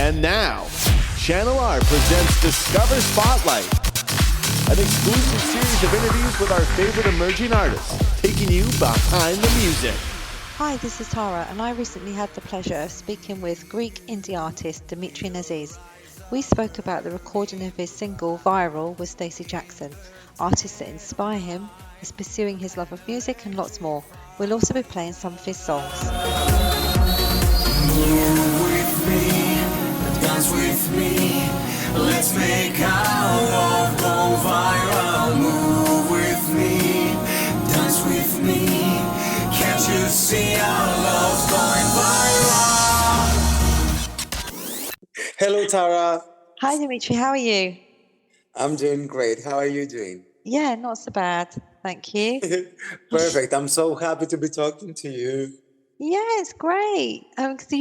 And now, Channel R presents Discover Spotlight, an exclusive series of interviews with our favorite emerging artists, taking you behind the music. Hi, this is Tara, and I recently had the pleasure of speaking with Greek indie artist Dimitris Nezis. We spoke about the recording of his single Viral with Stacey Jackson, artists that inspire him, his pursuing his love of music, and lots more. We'll also be playing some of his songs. Move with me, dance with me, let's make our love go viral. Move with me, dance with me, can't you see our love's going viral? Hello Tara. Hi Dimitri, how are you? I'm doing great. How are you doing? Yeah, not so bad, thank you. Perfect. I'm so happy to be talking to you. Yeah, it's great. So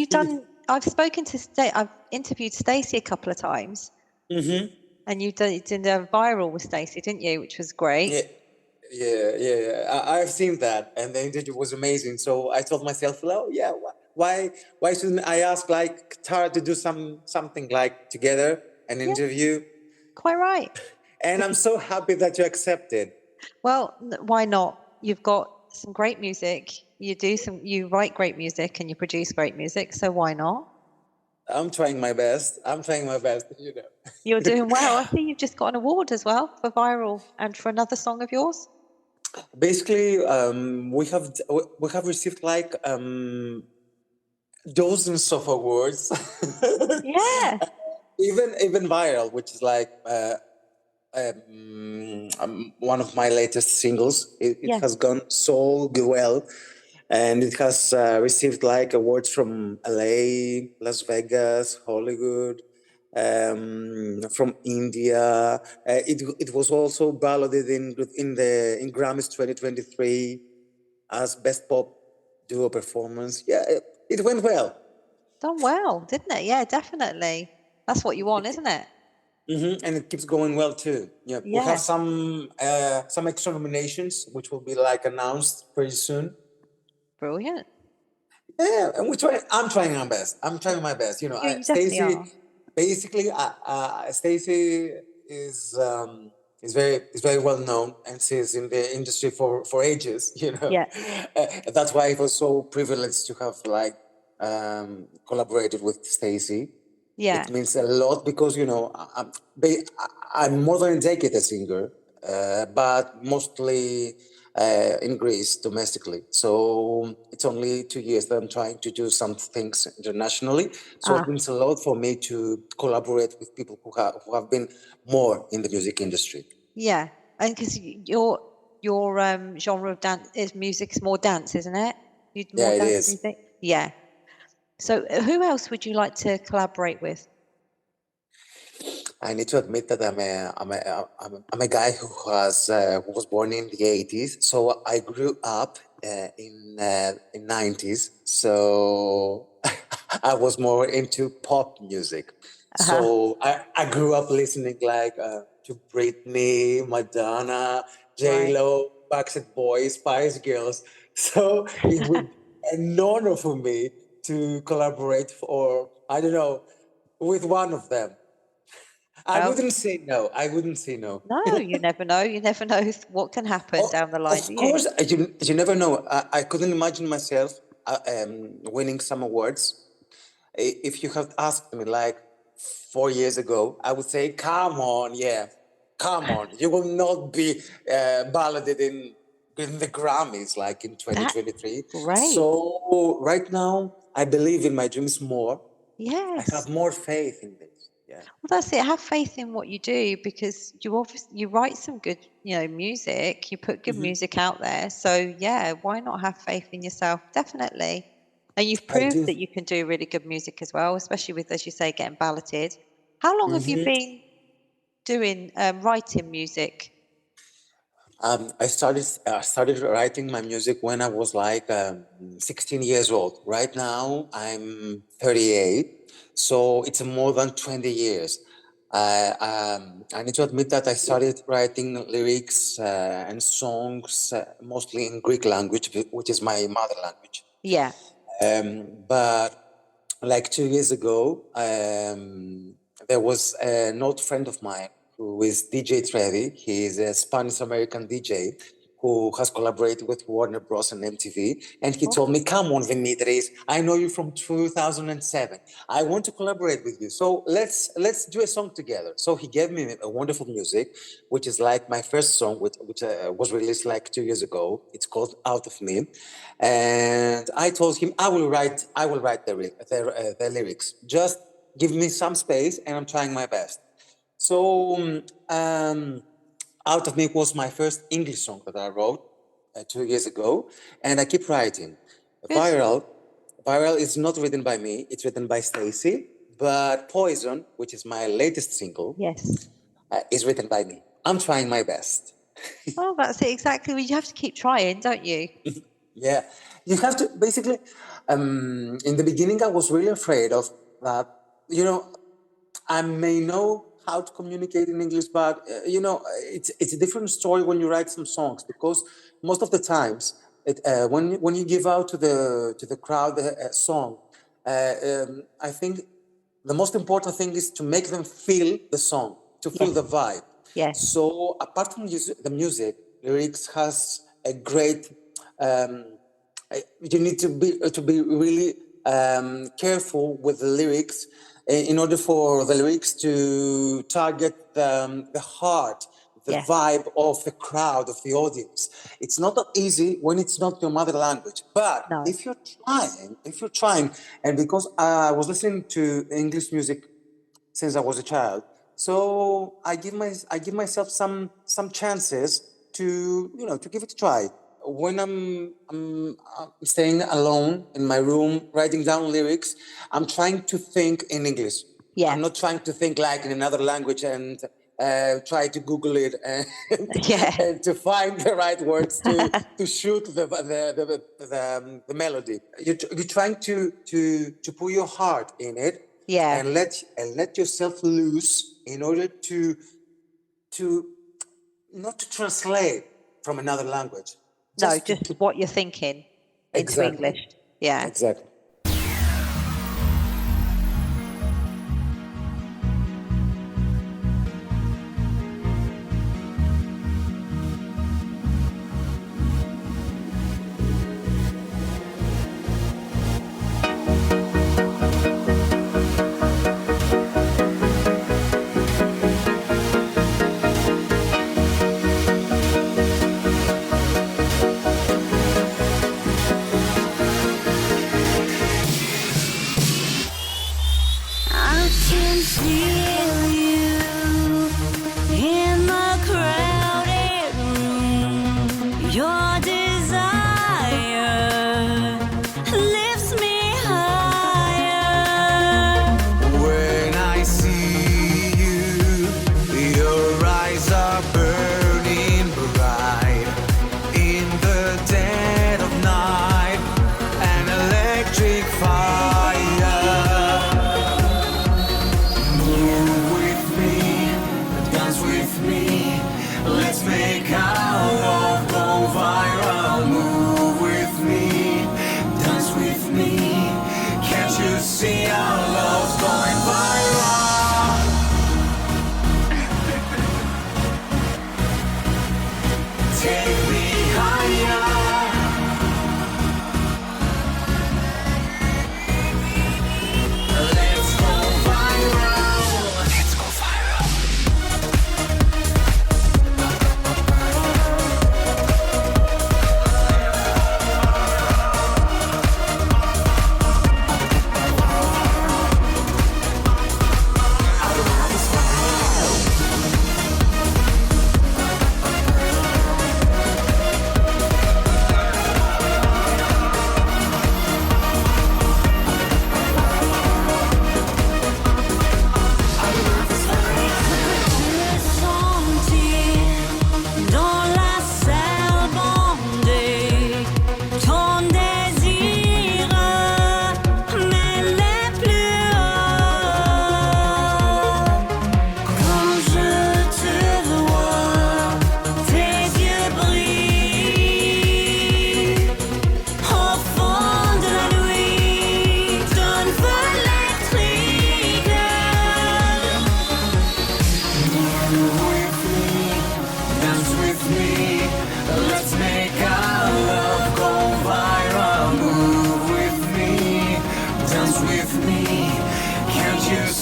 I've interviewed Stacey a couple of times. Mm-hmm. And you did a Viral with Stacey, didn't you? Which was great. Yeah. I've seen that, and the interview was amazing. So I told myself, well, yeah, why shouldn't I ask like Tara to do something like together, an interview? Quite right. And I'm so happy that you accepted. Well, why not? You've got some great music. You write great music and you produce great music. So why not? I'm trying my best. You're doing well. I think you've just got an award as well for Viral and for another song of yours. Basically, we have received like dozens of awards. Yeah. even Viral, which is like one of my latest singles. It has gone so well, and it has received like awards from LA, Las Vegas, Hollywood, from India. It was also balloted in Grammys 2023 as best pop duo performance. Yeah, it went well. Done well, didn't it? Yeah, definitely. That's what you want, isn't it? Mm-hmm. And it keeps going well too. Yeah, we'll have some extra nominations, which will be like announced pretty soon. Brilliant. Yeah, and I'm trying my best. I'm trying my best. You know, You definitely Stacey. are. Basically, Stacey is very well known, and she's in the industry for ages. You know, Yeah. That's why I was so privileged to have like collaborated with Stacey. Yeah. It means a lot because, you know, I'm more than a decade a singer, but mostly in Greece domestically. So it's only 2 years that I'm trying to do some things internationally. So it means a lot for me to collaborate with people who have been more in the music industry. Yeah, and because your genre of dance is music's more dance, isn't it? Yeah, it is. Music? Yeah. So who else would you like to collaborate with? I need to admit that I'm a guy who was born in the 80s. So I grew up in 90s. So I was more into pop music. So I grew up listening like to Britney, Madonna, J-Lo, Backstreet Boys, Spice Girls. So it would be an honor for me to collaborate with one of them. I wouldn't say no. No, you never know. You never know what can happen down the line. Of course, you never know. I couldn't imagine myself winning some awards. If you had asked me like 4 years ago, I would say, come on, you will not be balloted in the Grammys like in 2023. Great. So right now, I believe in my dreams more. Yes. I have more faith in this. Yeah. Well, that's it. Have faith in what you do because you write some good, music. You put good music out there. So yeah, why not have faith in yourself? Definitely. And you've proved that you can do really good music as well, especially with, as you say, getting balloted. How long have you been doing writing music? I started writing my music when I was like 16 years old. Right now, I'm 38, so it's more than 20 years. I need to admit that I started writing lyrics and songs mostly in Greek language, which is my mother language. Yeah. But like 2 years ago, there was an old friend of mine who is DJ Trevi. He is a Spanish-American DJ who has collaborated with Warner Bros. And MTV. And he told me, come on, Dimitris, I know you from 2007. I want to collaborate with you. So let's do a song together. So he gave me a wonderful music, which is like my first song, which was released like 2 years ago. It's called Out of Me. And I told him, I will write the lyrics. Just give me some space and I'm trying my best. So Out of Me was my first English song that I wrote 2 years ago, and I keep writing. Viral is not written by me, it's written by Stacey, but Poison, which is my latest single, Yes. Is written by me. I'm trying my best. Oh, that's it, exactly. Well, you have to keep trying, don't you? Yeah, you have to, basically, in the beginning I was really afraid of that, I may know how to communicate in English, but it's a different story when you write some songs, because most of the times, when you give out to the crowd a song, I think the most important thing is to make them feel the song, to feel the vibe. Yes. So apart from the music, lyrics has a great. You need to be really careful with the lyrics, in order for the lyrics to target the heart, the vibe of the crowd, of the audience. It's not that easy when it's not your mother language. But if you're trying, and because I was listening to English music since I was a child, so I give myself some chances to give it a try. When I'm staying alone in my room, writing down lyrics, I'm trying to think in English. Yeah. I'm not trying to think like in another language and try to Google it and to find the right words to shoot the melody. You're trying to put your heart in it, and let yourself loose in order to not to translate from another language. Just what you're thinking into English. Yeah. Exactly. Fire.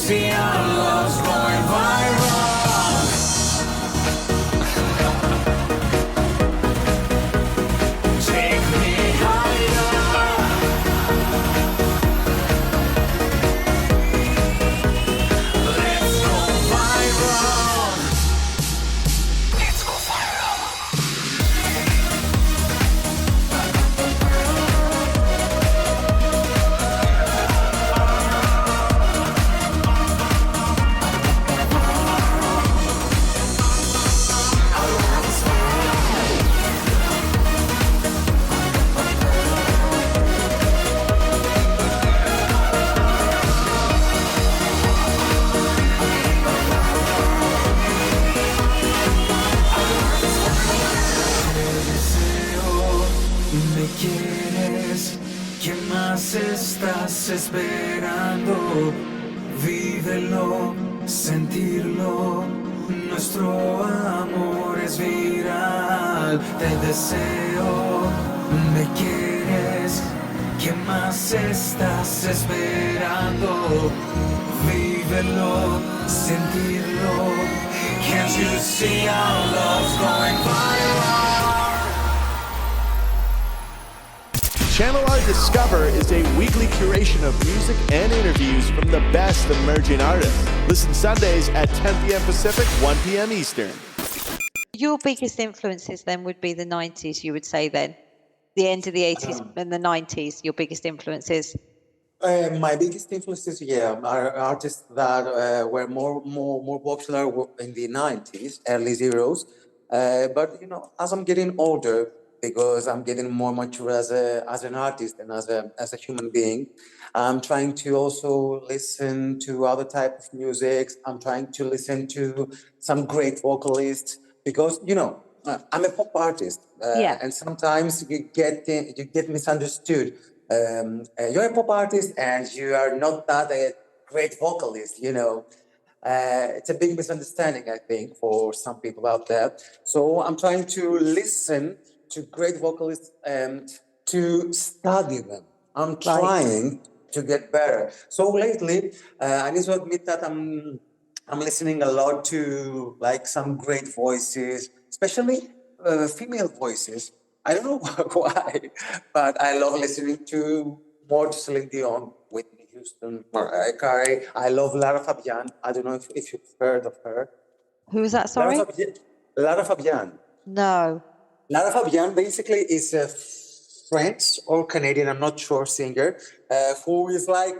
see our love's going viral? Take me higher. Let's go viral. Let's go viral. Me quieres, ¿qué más estás esperando? Vívelo, sentirlo, nuestro amor es viral. Te deseo, me quieres, ¿qué más estás esperando? Vívelo, sentirlo. Can't you see our love's going viral? Channel R Discover is a weekly curation of music and interviews from the best emerging artists. Listen Sundays at 10 p.m. Pacific, 1 p.m. Eastern. Your biggest influences then would be the 90s, you would say then? The end of the 80s and the 90s, your biggest influences? My biggest influences, are artists that were more popular in the 90s, early zeros. But as I'm getting older, because I'm getting more mature as an artist and as a human being, I'm trying to also listen to other type of music. I'm trying to listen to some great vocalists because I'm a pop artist, and sometimes you get misunderstood. You're a pop artist and you are not that a great vocalist. It's a big misunderstanding, I think, for some people out there. So I'm trying to listen to great vocalists and to study them. I'm trying to get better. So lately, I need to admit that I'm listening a lot to like some great voices, especially female voices. I don't know why, but I love listening to more to Celine Dion, Whitney Houston, Mariah Carey. I love Lara Fabian. I don't know if you've heard of her. Who was that, sorry? Lara Fabian. No. Lara Fabian basically is a French or Canadian, I'm not sure, singer, who is like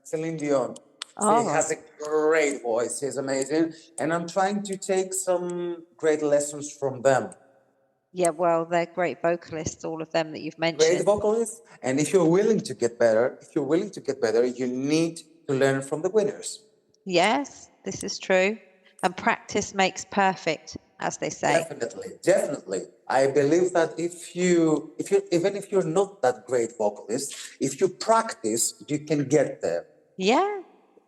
Celine Dion. She has a great voice. She's amazing. And I'm trying to take some great lessons from them. Yeah, well, they're great vocalists, all of them that you've mentioned. Great vocalists. And if you're willing to get better, you need to learn from the winners. Yes, this is true. And practice makes perfect, as they say. Definitely. I believe that even if you're not that great vocalist, if you practice, you can get there. Yeah.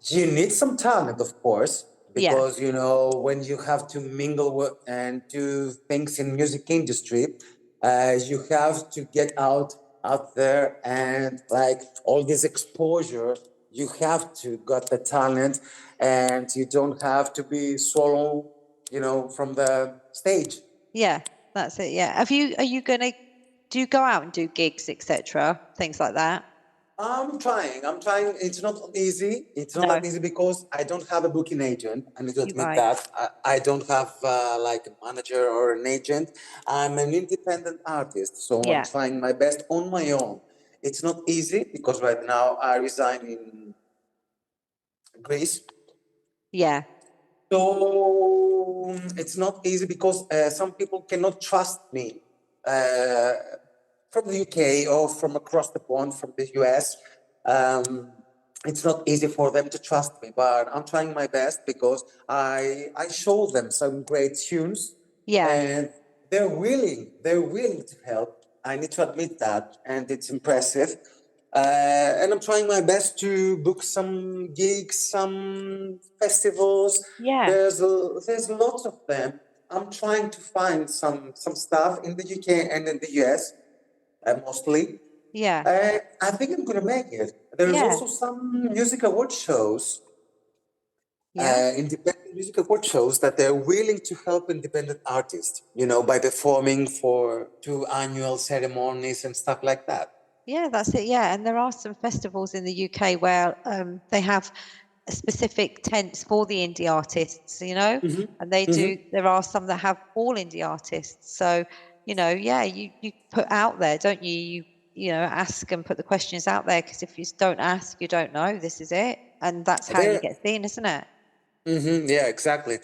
You need some talent, of course, because when you have to mingle with and do things in music industry, you have to get out there and like all this exposure. You have to got the talent, and you don't have to be swallowed, from the stage. Yeah, that's it. Yeah. Do you go out and do gigs, etc., things like that? I'm trying. It's not easy. It's not that easy because I don't have a booking agent. I need to admit that. I don't have like a manager or an agent. I'm an independent artist, so I'm trying my best on my own. It's not easy because right now I reside in Greece. Yeah. So it's not easy because some people cannot trust me. From the UK or from across the pond, from the US, it's not easy for them to trust me, but I'm trying my best because I show them some great tunes, and they're willing to help. I need to admit that, and it's impressive. And I'm trying my best to book some gigs, some festivals. Yeah, there's lots of them. I'm trying to find some stuff in the UK and in the US. Mostly, Yeah. I think I'm gonna make it. There's Yeah. also some music award shows, Yeah. independent music award shows that they're willing to help independent artists, by performing for 2 annual ceremonies and stuff like that. Yeah, that's it. Yeah, and there are some festivals in the UK where they have specific tents for the indie artists, and they do. There are some that have all indie artists. So, you put out there, don't you? You ask and put the questions out there, because if you don't ask, you don't know. This is it, and that's how you get seen, isn't it? Yeah, exactly.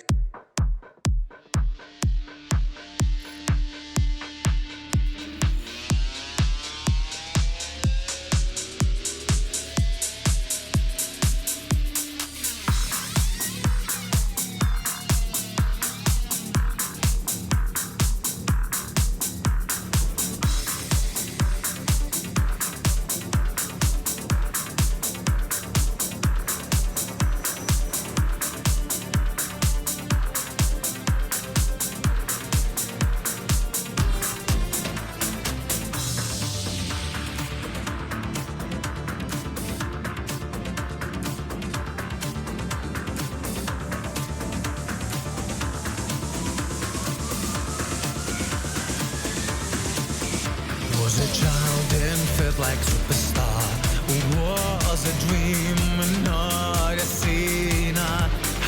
Was a child and felt like superstar. Was a dream and not a sinner.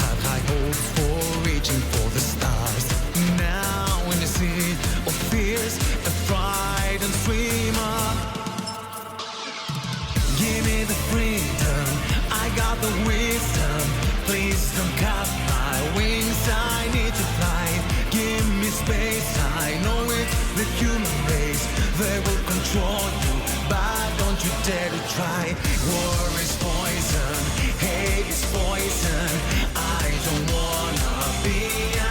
Had high hopes for reaching for the stars. Now in the sea of fears, a frightened swimmer. Give me the freedom, I got the wisdom. Please don't cut my wings, I need to fly. Give me space, I know it's the human race. They will control you, but don't you dare to try. War is poison, hate is poison. I don't wanna be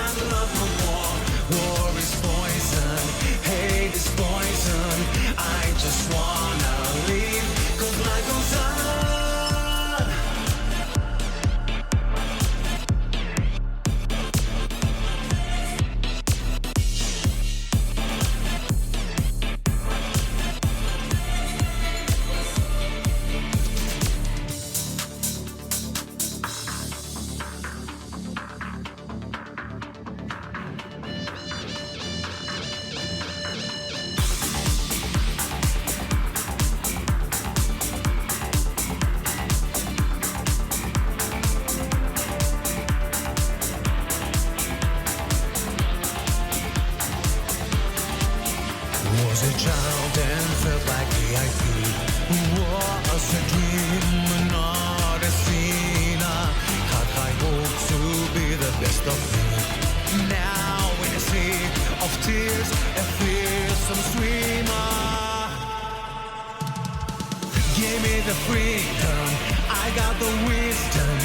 unloved no more. War is poison, hate is poison. I just wanna live, 'cause life goes on. Was a child and felt like VIP. Was a dream, not a sinner. Had high hopes to be the best of me. Now in a sea of tears, a fearsome swimmer. Give me the freedom, I got the wisdom.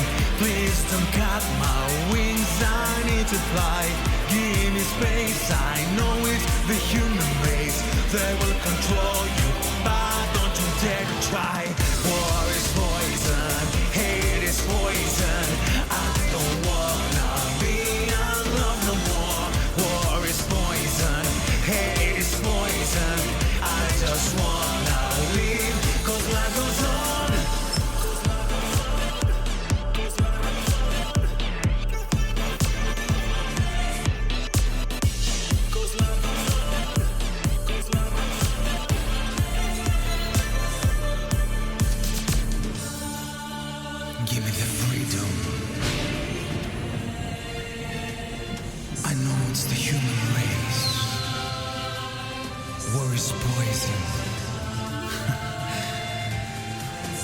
Please don't cut my wings, I need to fly. Give me space, I know it's the human race. They will control you, but don't you dare to try. War is poison, hate is poison. I don't wanna be unloved no more. War is poison, hate is poison. I just wanna live, 'cause life goes on. Give me the freedom. I know it's the human race. War is poison.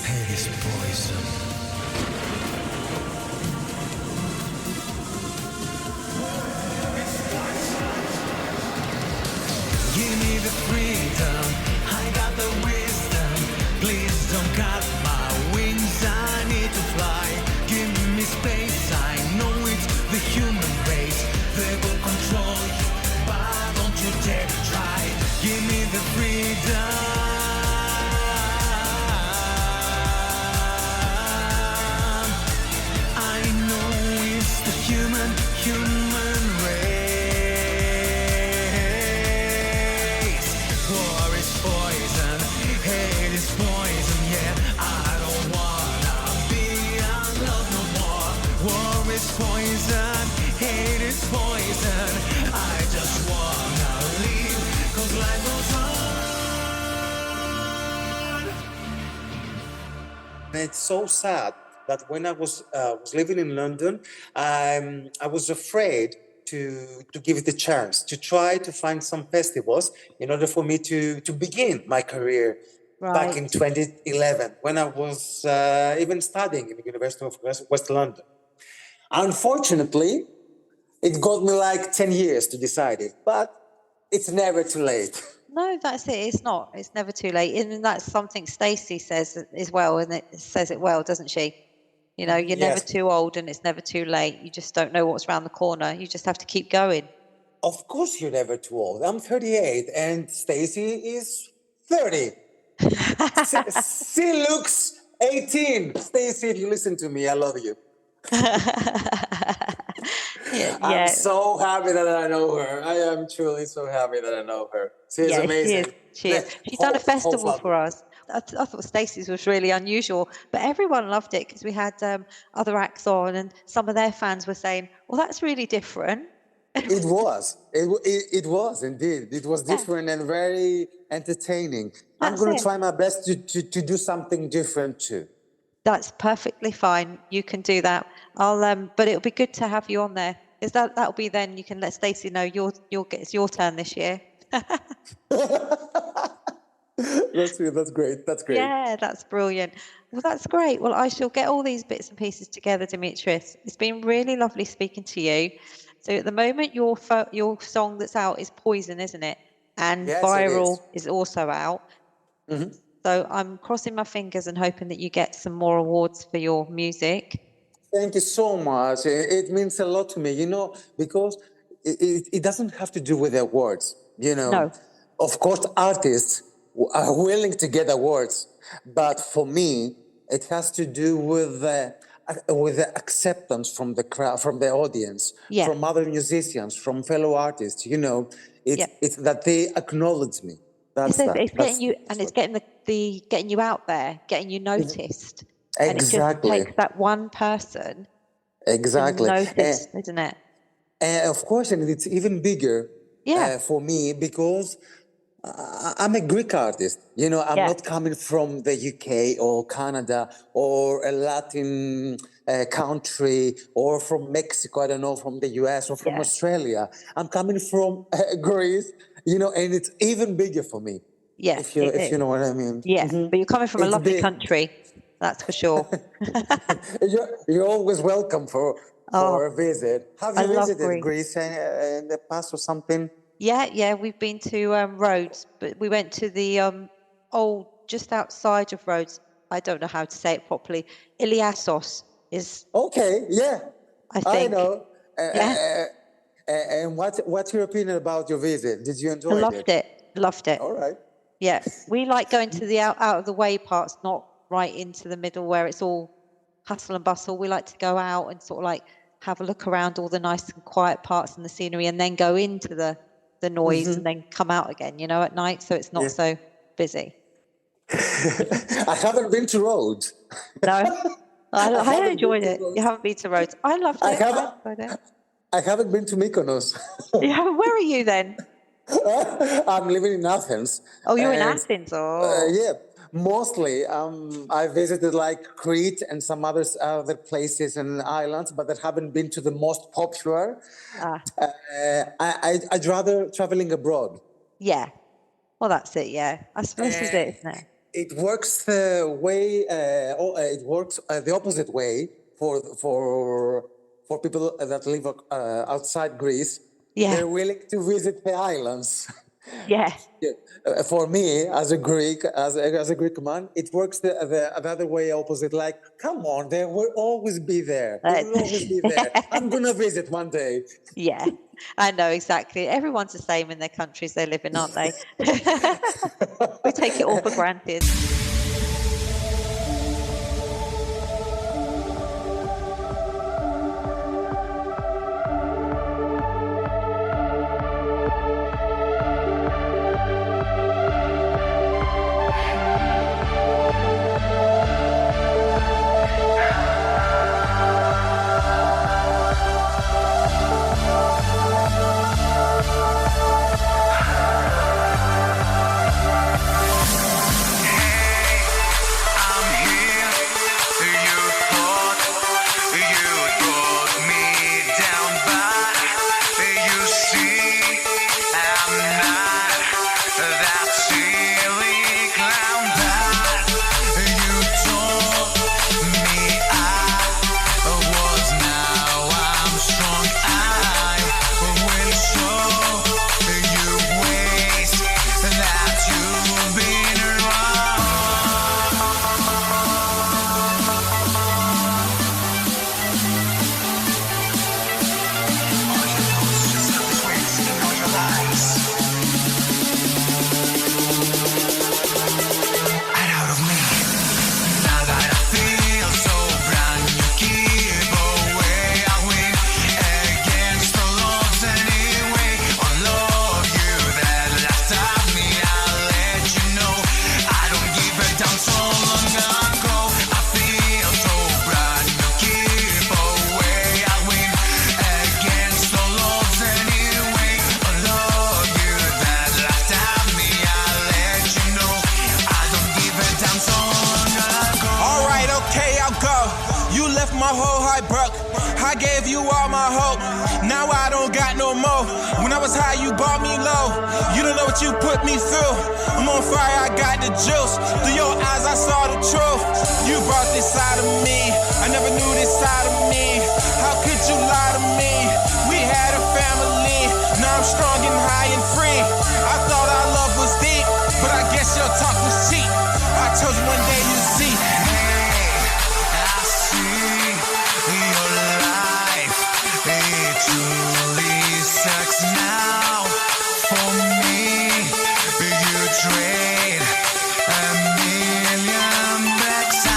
Hate is poison. Give me the freedom, I got the wisdom. Please don't cut my wings, I need to fly. Give me space, I know it's the human race. They will control you, but don't you dare to try. Give me the freedom. it's so sad that when I was living in London, I was afraid to give it a chance, to try to find some festivals in order for me to begin my career back in Right. 2011, when I was even studying in the University of West London. Unfortunately, it got me like 10 years to decide it, but it's never too late. No, that's it. It's not. It's never too late. And that's something Stacey says as well, and it says it well, doesn't she? You know, you're never Yes. too old and it's never too late. You just don't know what's around the corner. You just have to keep going. Of course, you're never too old. I'm 38 and Stacey is 30. She looks 18. Stacey, if you listen to me, I love you. Yeah, I'm so happy that I know her. I am truly so happy that I know her. She's yeah, amazing. She is. She's done a festival for us. I thought Stacey's was really unusual, but everyone loved it because we had other acts on, and some of their fans were saying, "Well, that's really different." It was. It was indeed. It was different and very entertaining. I'm That's going it. to try my best to do something different too. That's perfectly fine. You can do that. But it'll be good to have you on there. Is that'll be then you can let Stacey know it's your turn this year. That's great. That's great. Yeah, that's brilliant. Well, that's great. Well, I shall get all these bits and pieces together, Dimitris. It's been really lovely speaking to you. So at the moment, your song that's out is Poison, isn't it? And Yes, it Viral is. is also out. Mm-hmm. So I'm crossing my fingers and hoping that you get some more awards for your music. Thank you so much. It means a lot to me, because it doesn't have to do with the awards, No. Of course, artists are willing to get awards, but for me, it has to do with the acceptance from the crowd, from the audience, Yeah. from other musicians, from fellow artists. It's that they acknowledge me. It's getting you, and it's getting getting you out there, getting you noticed. Exactly. And it just takes that one person Exactly. to notice, isn't it? And of course, and it's even bigger for me because I'm a Greek artist. I'm not coming from the UK or Canada or a Latin country or from Mexico, I don't know, from the US or from Australia. I'm coming from Greece, and it's even bigger for me. Yeah, if you know what I mean. Yeah, but you're coming from a lovely big. country, that's for sure. You're always welcome for a visit. Have you visited Greece in the past or something? Yeah, we've been to Rhodes, but we went to the just outside of Rhodes. I don't know how to say it properly. Iliassos is. Okay, yeah. I think. I know. Yeah. And what's your opinion about your visit? Did you enjoy it? Loved it. All right. Yeah, we like going to the out of the way parts, not right into the middle where it's all hustle and bustle. We like to go out and sort of like have a look around all the nice and quiet parts and the scenery, and then go into the noise and then come out again, at night, so it's not so busy. I haven't been to Rhodes. No, I enjoyed it. You haven't been to Rhodes? I loved it. I haven't been to Mykonos. Where are you then? I'm living in Athens. Oh, you're in Athens. Yeah. Mostly, I visited like Crete and some other places and islands, but that haven't been to the most popular. I'd rather traveling abroad. Yeah. Well, that's it. Yeah. I suppose this is it, isn't it? It works the way. It works the opposite way for people that live outside Greece. Yeah. They're willing to visit the islands. Yeah. For me, as a Greek, as a Greek man, it works the other way opposite. Like, come on, they will always be there. They will always be there. I'm gonna visit one day. Yeah, I know exactly. Everyone's the same in their countries they live in, aren't they? We take it all for granted. my whole heart broke. I gave you all my hope. Now I don't got no more. When I was high, you brought me low. You don't know what you put me through. I'm on fire, I got the juice. Through your eyes, I saw the truth. You brought this side of me. I never knew this side of me. How could you lie to me? We had a family. Now I'm strong and high and free. I thought our love was deep, but I guess your talk was cheap. I told you one day you'd see. I see your life. It truly sucks now for me. You trade a million bucks. I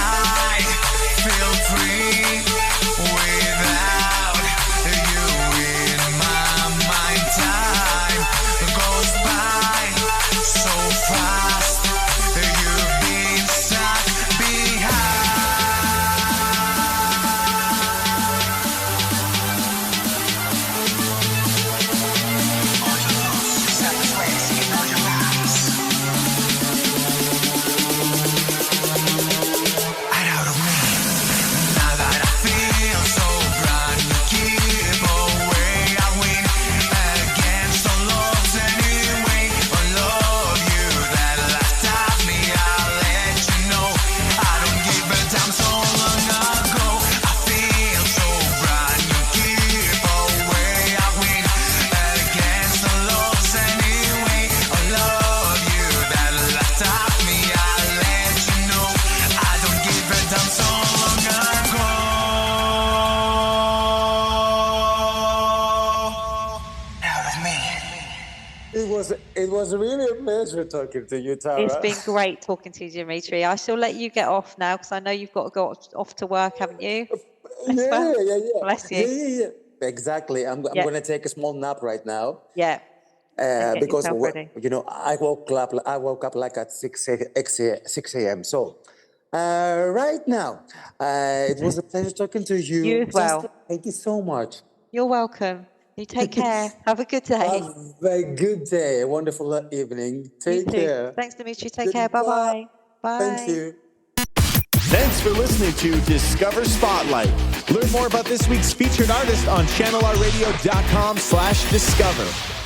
feel free without you in my mind. Time goes by so fast. You've been stuck behind. Out of me. Now that I feel so brand new, keep away. I win against all odds anyway. I love you that last of me. I'll let you know. I don't give a damn so long ago. I feel so brand new, keep away. I win against all odds anyway. I love you that last of me. I'll let you know. I don't give a damn so long ago. Out of me. It was really a pleasure talking to you, Tara. It's been great talking to you, Dimitri. I shall let you get off now because I know you've got to go off to work, haven't you? Yeah. Bless you. Yeah. Exactly. I'm Yeah. going to take a small nap right now. Yeah. Get Because yourself ready. I woke up like at 6 a.m. So right now, it was a pleasure talking to you. You as well. Thank you so much. You're welcome. You take care. Have a good day. Have a good day, a wonderful evening. You Take too. care. Thanks, Dimitri. Take care. Bye-bye. Bye. Thank you. Thanks for listening to Discover Spotlight. Learn more about this week's featured artist on channelrradio.com/discover.